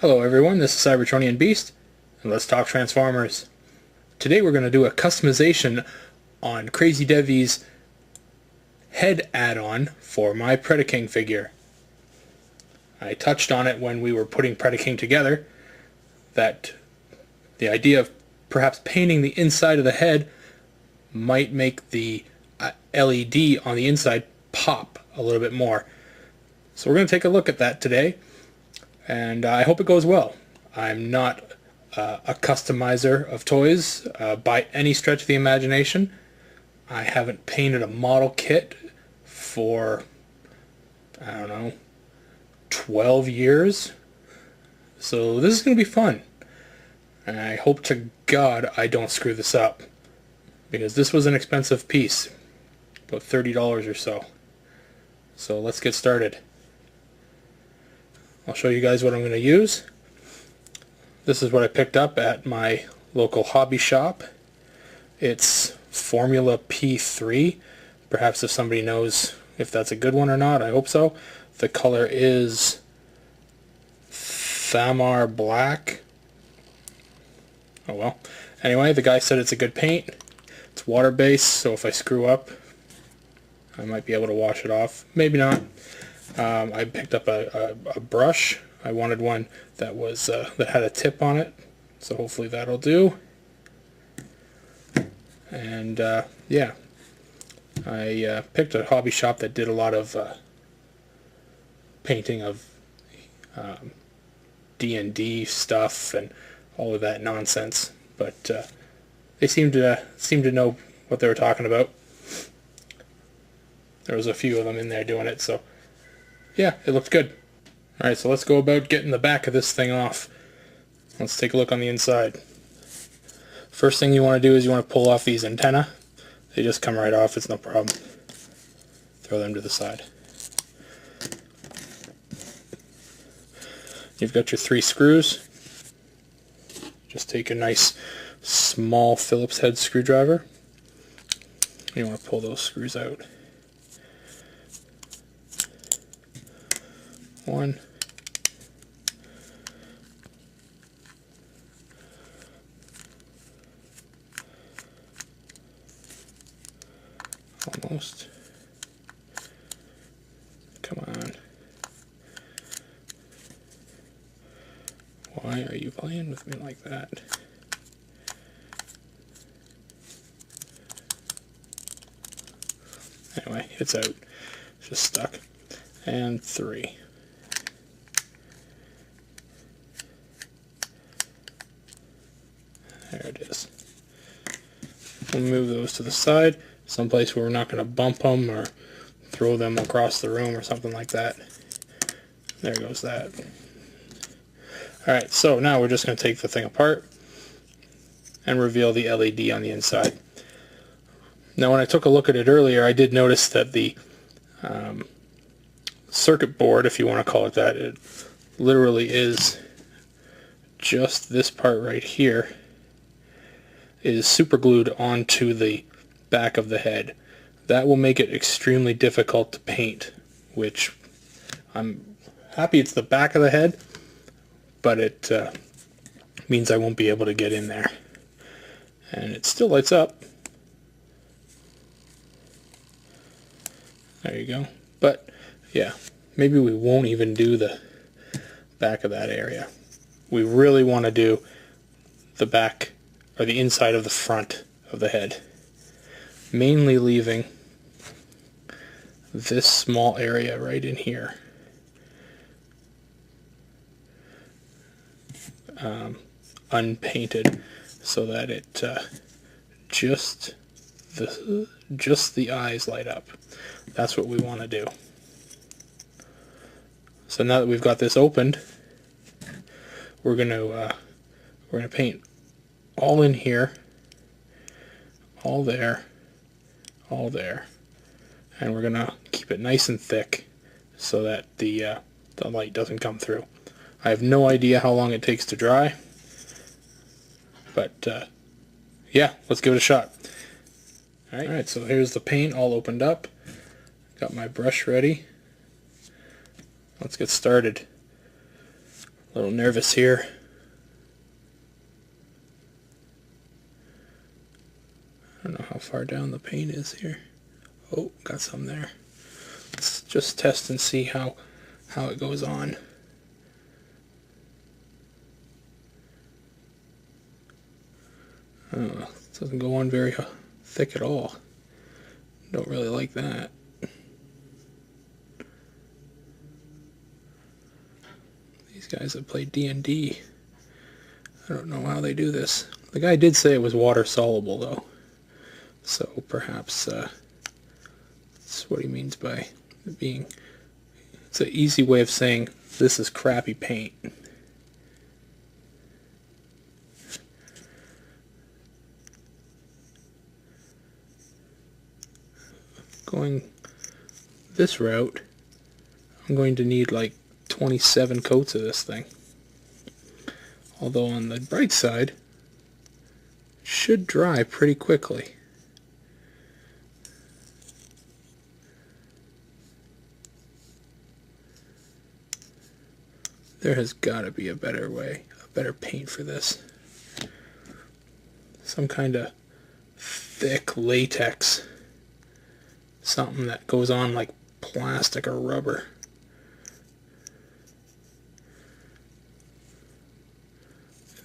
Hello everyone, this is Cybertronian Beast, and let's talk Transformers. Today we're going to do a customization on CrazyDevy's head add-on for my Predaking figure. I touched on it when we were putting Predaking together, that the idea of perhaps painting the inside of the head might make the LED on the inside pop a little bit more. So we're going to take a look at that today. And I hope it goes well. I'm not a customizer of toys by any stretch of the imagination. I haven't painted a model kit for, I don't know, 12 years. So this is going to be fun. And I hope to God I don't screw this up, because this was an expensive piece, about $30 or so. So let's get started. I'll show you guys what I'm going to use. This is what I picked up at my local hobby shop. It's Formula P3. Perhaps if somebody knows if that's a good one or not, I hope so. The color is Thamar Black. Oh well. Anyway, the guy said it's a good paint. It's water-based, so if I screw up, I might be able to wash it off. Maybe not. I picked up a brush. I wanted one that was that had a tip on it, so hopefully that'll do. And yeah, I picked a hobby shop that did a lot of painting of D&D stuff and all of that nonsense, but they seemed to know what they were talking about. There was a few of them in there doing it, so yeah, it looked good. Alright, so let's go about getting the back of this thing off. Let's take a look on the inside. First thing you want to do is you want to pull off these antennae. They just come right off, it's no problem. Throw them to the side. You've got your 3 screws. Just take a nice small Phillips head screwdriver. You want to pull those screws out. 1, almost. Come on. Why are you playing with me like that? Anyway, it's out. It's just stuck. And 3. There it is. We'll move those to the side, someplace where we're not going to bump them or throw them across the room or something like that. There goes that. Alright, so now we're just going to take the thing apart and reveal the LED on the inside. Now when I took a look at it earlier, I did notice that the circuit board, if you want to call it that, it literally is just this part right here, is super glued onto the back of the head. That will make it extremely difficult to paint, which I'm happy it's the back of the head, but it means I won't be able to get in there. And it still lights up. There you go. But yeah, maybe we won't even do the back of that area. We really want to do the back or the inside of the front of the head, mainly leaving this small area right in here unpainted, so that it just the eyes light up. That's what we want to do. So now that we've got this opened, we're gonna paint all in here, all there, and we're gonna keep it nice and thick so that the light doesn't come through. I have no idea how long it takes to dry, but yeah, let's give it a shot. Alright, so here's the paint all opened up. Got my brush ready. Let's get started. A little nervous here. I don't know how far down the paint is here. Oh, got some there. Let's just test and see how it goes on. It doesn't go on very thick at all. Don't really like that. These guys that play D&D, I don't know how they do this. The guy did say it was water soluble though, so perhaps that's what he means by it being. It's an easy way of saying this is crappy paint. Going this route, I'm going to need like 27 coats of this thing. Although on the bright side, it should dry pretty quickly. There has got to be a better way, a better paint for this. Some kind of thick latex. Something that goes on like plastic or rubber.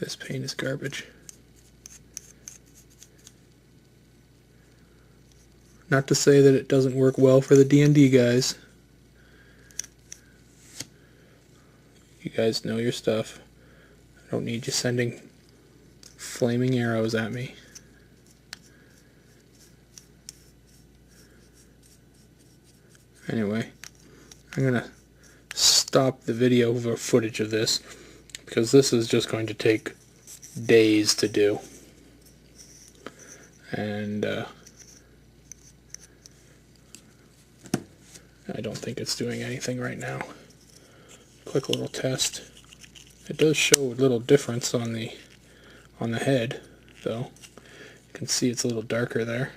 This paint is garbage. Not to say that it doesn't work well for the D&D guys. You guys know your stuff. I don't need you sending flaming arrows at me. Anyway, I'm gonna stop the video footage of this because this is just going to take days to do, and I don't think it's doing anything right now. Quick little test. It does show a little difference on the head, though. You can see it's a little darker there.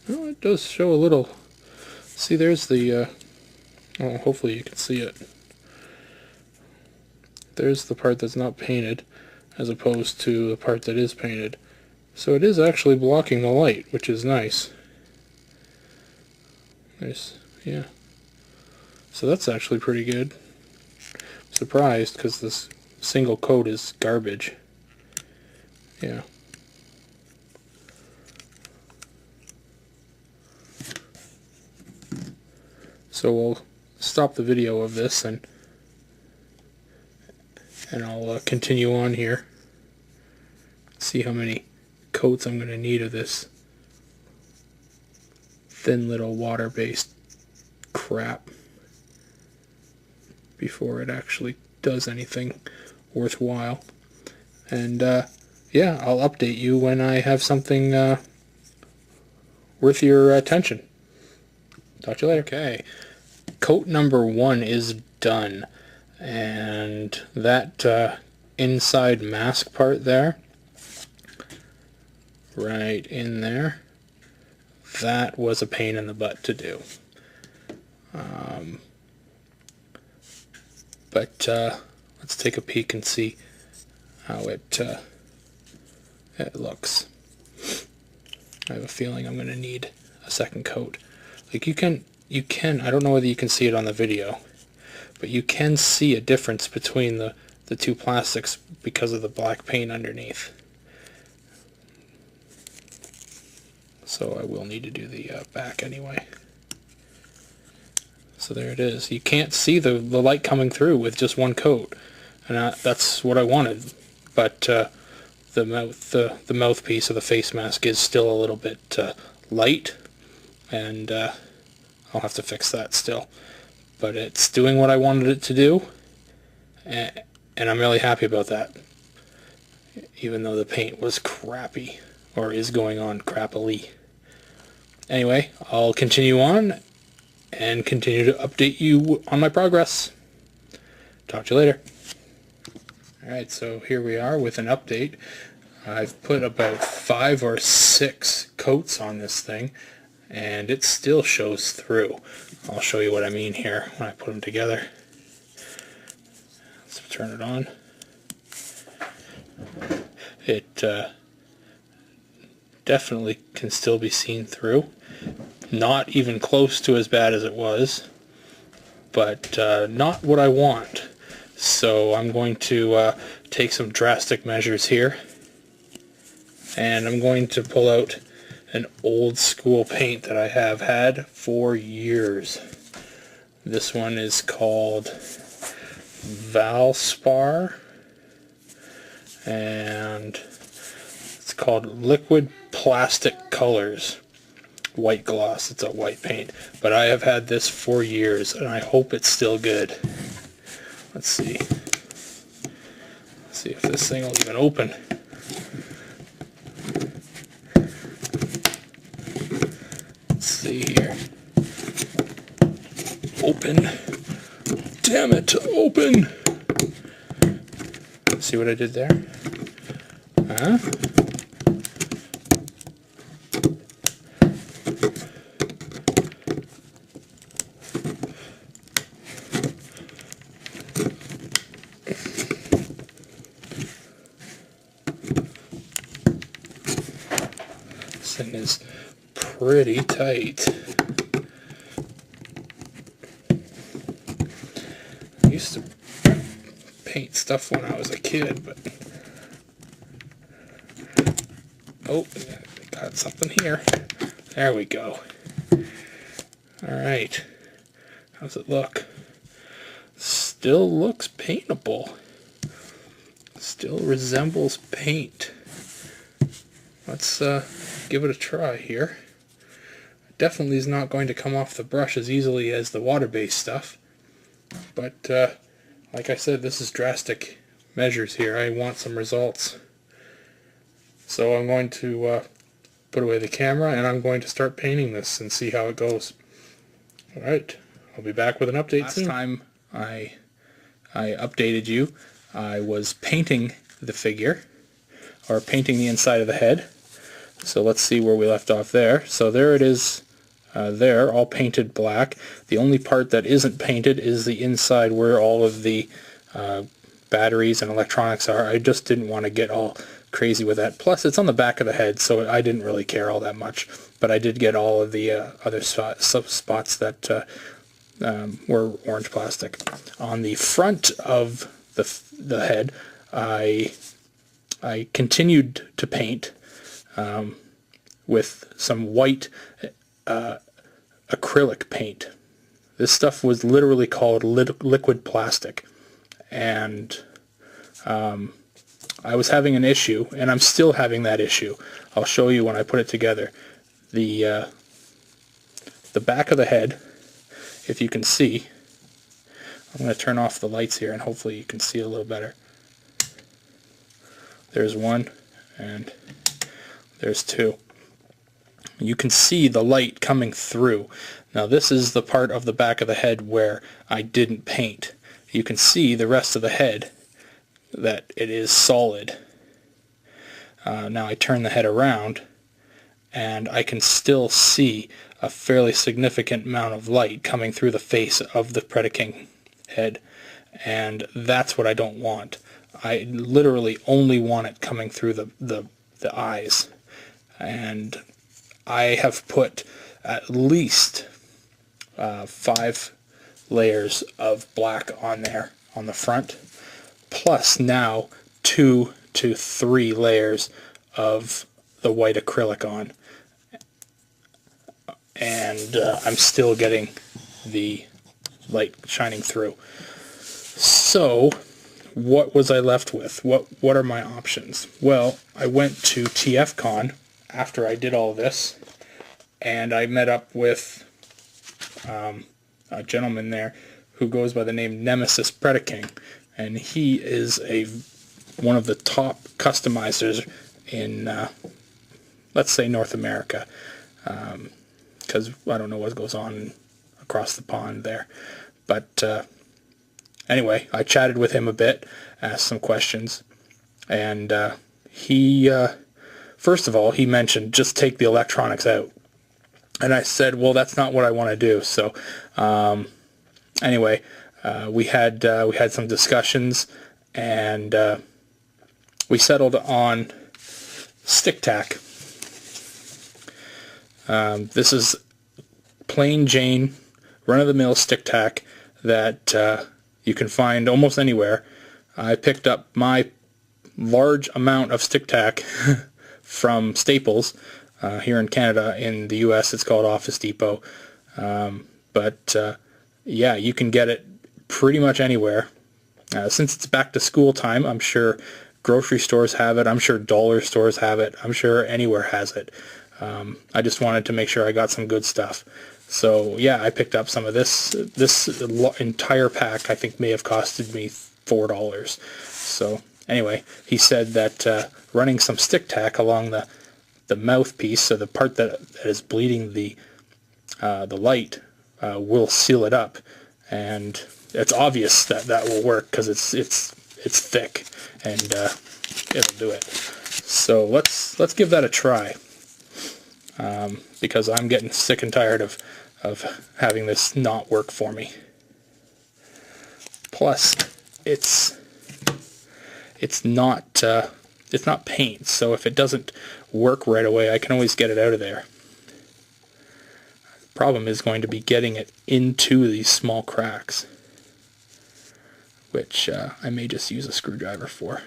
Well, it does show a little. See, there's the, oh, hopefully you can see it. There's the part that's not painted, as opposed to the part that is painted. So it is actually blocking the light, which is nice. Nice, yeah. So that's actually pretty good. I'm surprised, because this single coat is garbage. Yeah. So we'll stop the video of this and I'll continue on here. See how many coats I'm going to need of this thin little water-based crap before it actually does anything worthwhile. And yeah, I'll update you when I have something worth your attention. Talk to you later. Okay. Coat number 1 is done, and that inside mask part there, right in there, that was a pain in the butt to do. But let's take a peek and see how it looks. I have a feeling I'm going to need a second coat. Like you can, I don't know whether you can see it on the video, but you can see a difference between the two plastics because of the black paint underneath. So I will need to do the back anyway. So there it is. You can't see the light coming through with just one coat, and that's what I wanted. But the mouthpiece of the face mask is still a little bit light, and I'll have to fix that still. But it's doing what I wanted it to do, and I'm really happy about that. Even though the paint was crappy, or is going on crappily. Anyway, I'll continue on and continue to update you on my progress. Talk to you later. Alright, so here we are with an update. I've put about 5 or 6 coats on this thing, and it still shows through. I'll show you what I mean here when I put them together. turn it on. It definitely can still be seen through. Not even close to as bad as it was, but not what I want. So I'm going to take some drastic measures here, and I'm going to pull out an old school paint that I have had for years. This one is called Valspar, and it's called Liquid Plastic Colors White Gloss. It's a white paint, but I have had this for years and I hope it's still good. Let's see if this thing will even open. Let's see here. Open. Damn it, open! See what I did there? Huh? This thing is pretty tight. I used to paint stuff when I was a kid, but oh, got something here. There we go. Alright. How's it look? Still looks paintable. Still resembles paint. Let's give it a try here. Definitely is not going to come off the brush as easily as the water-based stuff. But like I said, this is drastic measures here. I want some results. So I'm going to put away the camera and I'm going to start painting this and see how it goes. Alright, I'll be back with an update soon. Last time I updated you, I was painting the figure, or painting the inside of the head. So let's see where we left off there. So there it is, there, all painted black. The only part that isn't painted is the inside where all of the batteries and electronics are. I just didn't want to get all crazy with that. Plus it's on the back of the head, so I didn't really care all that much. But I did get all of the other spots that were orange plastic. On the front of the head, I continued to paint with some white acrylic paint. This stuff was literally called liquid plastic, and I was having an issue, and I'm still having that issue. I'll show you when I put it together. The back of the head, if you can see, I'm going to turn off the lights here and hopefully you can see a little better. There's one and there's two. You can see the light coming through. Now this is the part of the back of the head where I didn't paint. You can see the rest of the head that it is solid. Now I turn the head around and I can still see a fairly significant amount of light coming through the face of the Predaking head, and that's what I don't want. I literally only want it coming through the eyes, and I have put at least 5 layers of black on there on the front, plus now 2 to 3 layers of the white acrylic on, and I'm still getting the light shining through. So what was I left with? What are my options? Well, I went to TFCon after I did all this, and I met up with a gentleman there who goes by the name Nemesis Predaking, and he is one of the top customizers in let's say North America, because I don't know what goes on across the pond there. But anyway, I chatted with him a bit, asked some questions, and he first of all, he mentioned just take the electronics out. And I said, well, that's not what I want to do. So anyway, we had some discussions, and we settled on stick tack. This is plain Jane, run-of-the-mill stick tack that you can find almost anywhere. I picked up my large amount of stick tack from Staples here in Canada. In the US it's called Office Depot, but yeah, you can get it pretty much anywhere. Since it's back to school time, I'm sure grocery stores have it, I'm sure dollar stores have it, I'm sure anywhere has it. I just wanted to make sure I got some good stuff. So yeah, I picked up some of this. This entire pack I think may have costed me $4. So anyway, he said that running some stick tack along the mouthpiece, so the part that is bleeding the light, will seal it up, and it's obvious that that will work because it's thick, and it'll do it. So let's give that a try, because I'm getting sick and tired of having this not work for me. Plus, it's not paint, so if it doesn't work right away, I can always get it out of there. The problem is going to be getting it into these small cracks, which I may just use a screwdriver for.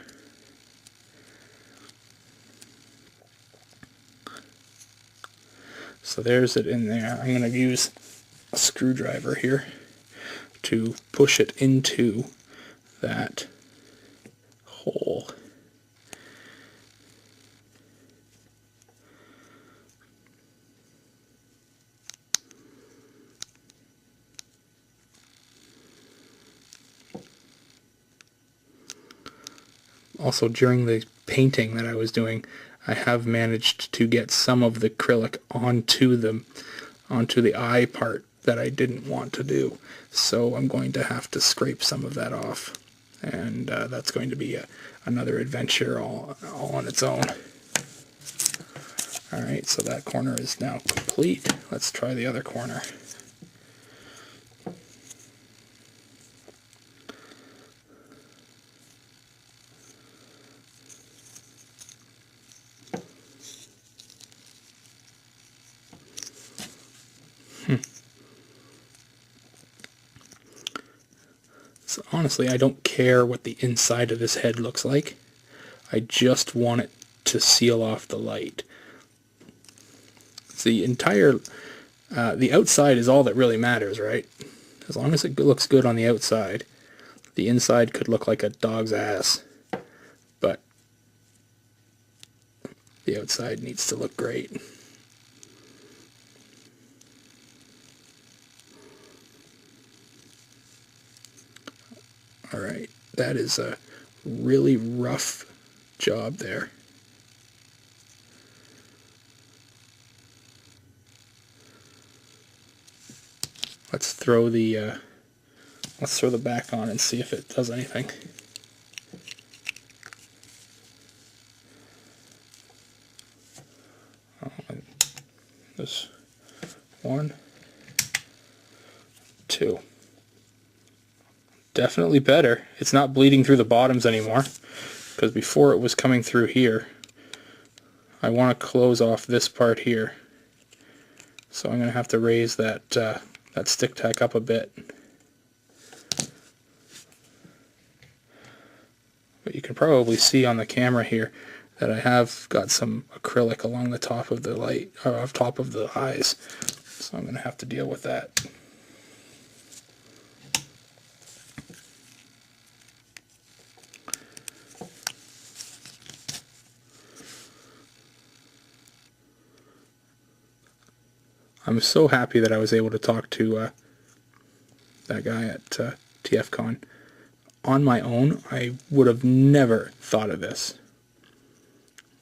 So there's it in there. I'm going to use a screwdriver here to push it into that hole. Also, during the painting that I was doing, I have managed to get some of the acrylic onto the eye part that I didn't want to do. So I'm going to have to scrape some of that off, and that's going to be another adventure all on its own. Alright, so that corner is now complete. Let's try the other corner. So honestly, I don't care what the inside of this head looks like. I just want it to seal off the light. The entire, the outside is all that really matters, right? As long as it looks good on the outside. The inside could look like a dog's ass, but the outside needs to look great. Alright, that is a really rough job there. Let's throw the back on and see if it does anything. This 1, 2. Definitely better. It's not bleeding through the bottoms anymore, because before it was coming through here. I want to close off this part here, so I'm going to have to raise that that stick tack up a bit. But you can probably see on the camera here that I have got some acrylic along the top of the light, or top of the eyes, so I'm going to have to deal with that. I'm so happy that I was able to talk to that guy at TFCon. On my own, I would have never thought of this.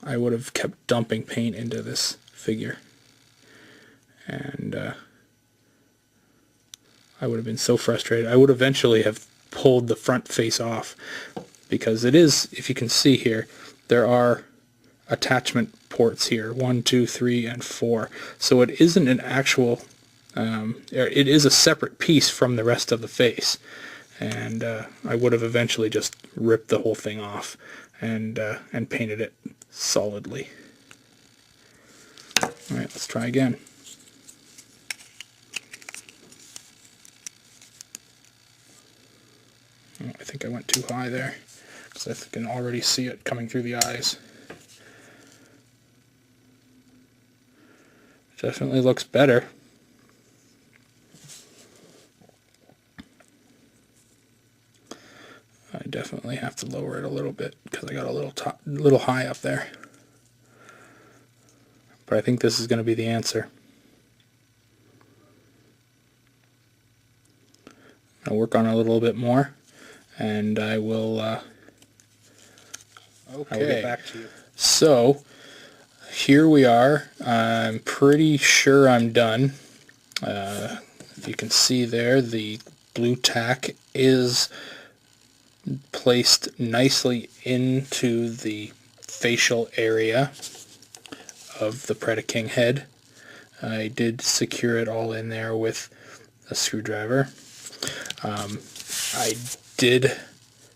I would have kept dumping paint into this figure, and I would have been so frustrated. I would eventually have pulled the front face off, because it is, if you can see here, there are attachment ports here, 1, 2, 3, and 4. So it isn't an actual, it is a separate piece from the rest of the face. and I would have eventually just ripped the whole thing off and painted it solidly. Alright, let's try again. Oh, I think I went too high there, because I can already see it coming through the eyes. Definitely looks better. I definitely have to lower it a little bit because I got a little high up there. But I think this is going to be the answer. I'll work on it a little bit more, and I will get back to you. So here we are. I'm pretty sure I'm done. If you can see there, the blue tack is placed nicely into the facial area of the Predaking head. I did secure it all in there with a screwdriver. I did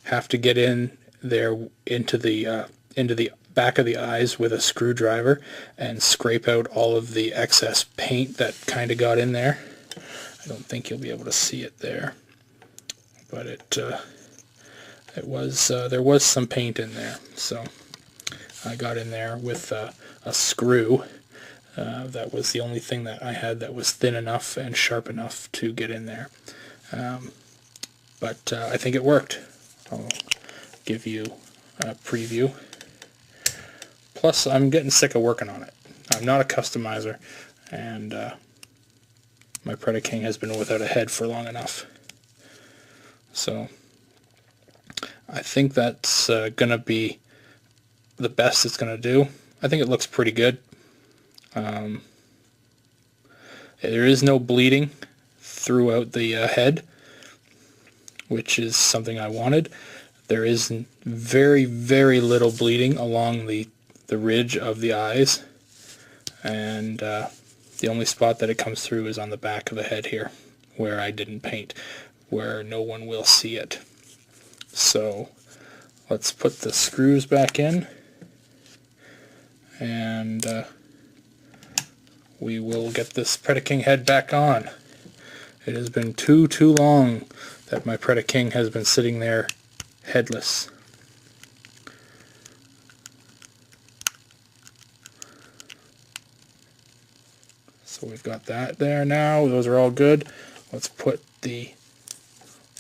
have to get in there into the back of the eyes with a screwdriver and scrape out all of the excess paint that kind of got in there. I don't think you'll be able to see it there, but there was some paint in there, so I got in there with a screw. That was the only thing that I had that was thin enough and sharp enough to get in there. But I think it worked. I'll give you a preview. Plus, I'm getting sick of working on it. I'm not a customizer, and my Predaking has been without a head for long enough. So I think that's going to be the best it's going to do. I think it looks pretty good. There is no bleeding throughout the head, which is something I wanted. There is very, very little bleeding along the ridge of the eyes, and the only spot that it comes through is on the back of the head here, where I didn't paint, where no one will see it. So let's put the screws back in, and we will get this Predaking head back on. It has been too long that my Predaking has been sitting there headless. So we've got that there now. Those are all good. Let's put the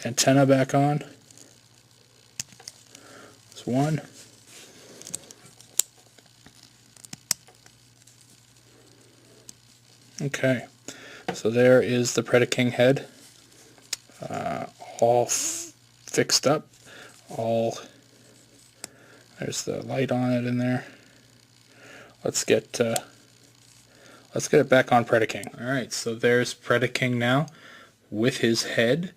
antenna back on. There's one. Okay, so there is the Predaking head, all fixed up. There's the light on it in there. Let's get it back on Predaking. All right, so there's Predaking now with his head,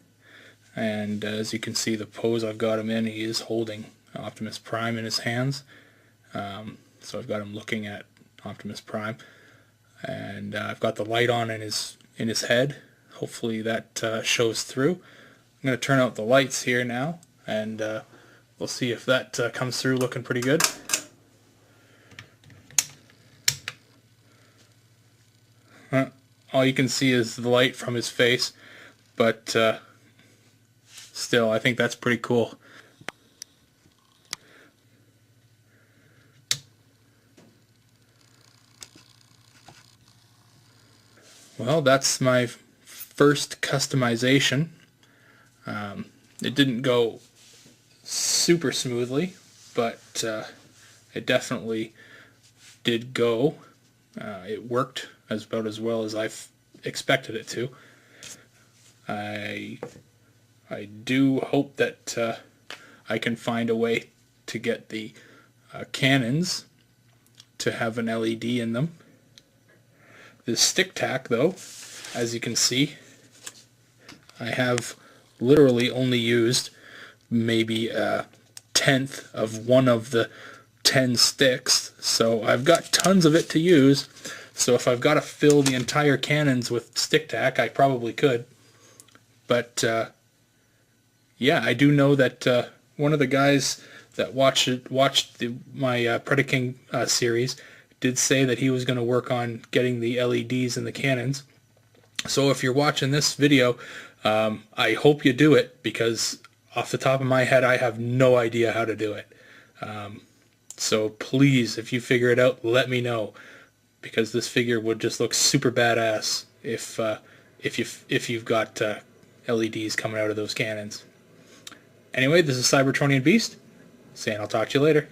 and as you can see, the pose I've got him in, he is holding Optimus Prime in his hands. So I've got him looking at Optimus Prime, and I've got the light on in his head. Hopefully that shows through. I'm going to turn out the lights here now, and we'll see if that comes through looking pretty good. All you can see is the light from his face, but still, I think that's pretty cool. Well, that's my first customization. It didn't go super smoothly, but it definitely did go. It worked about as well as I've expected it to. I do hope that I can find a way to get the cannons to have an LED in them. The stick tack, though, as you can see, I have literally only used maybe a tenth of one of the 10 sticks, so I've got tons of it to use. So if I've got to fill the entire cannons with stick tack, I probably could, but yeah, I do know that one of the guys that watched my Predaking series did say that he was going to work on getting the LEDs in the cannons. So if you're watching this video, I hope you do it, because off the top of my head, I have no idea how to do it. So please, if you figure it out, let me know, because this figure would just look super badass if you've got LEDs coming out of those cannons. Anyway, this is Cybertronian Beast, saying I'll talk to you later.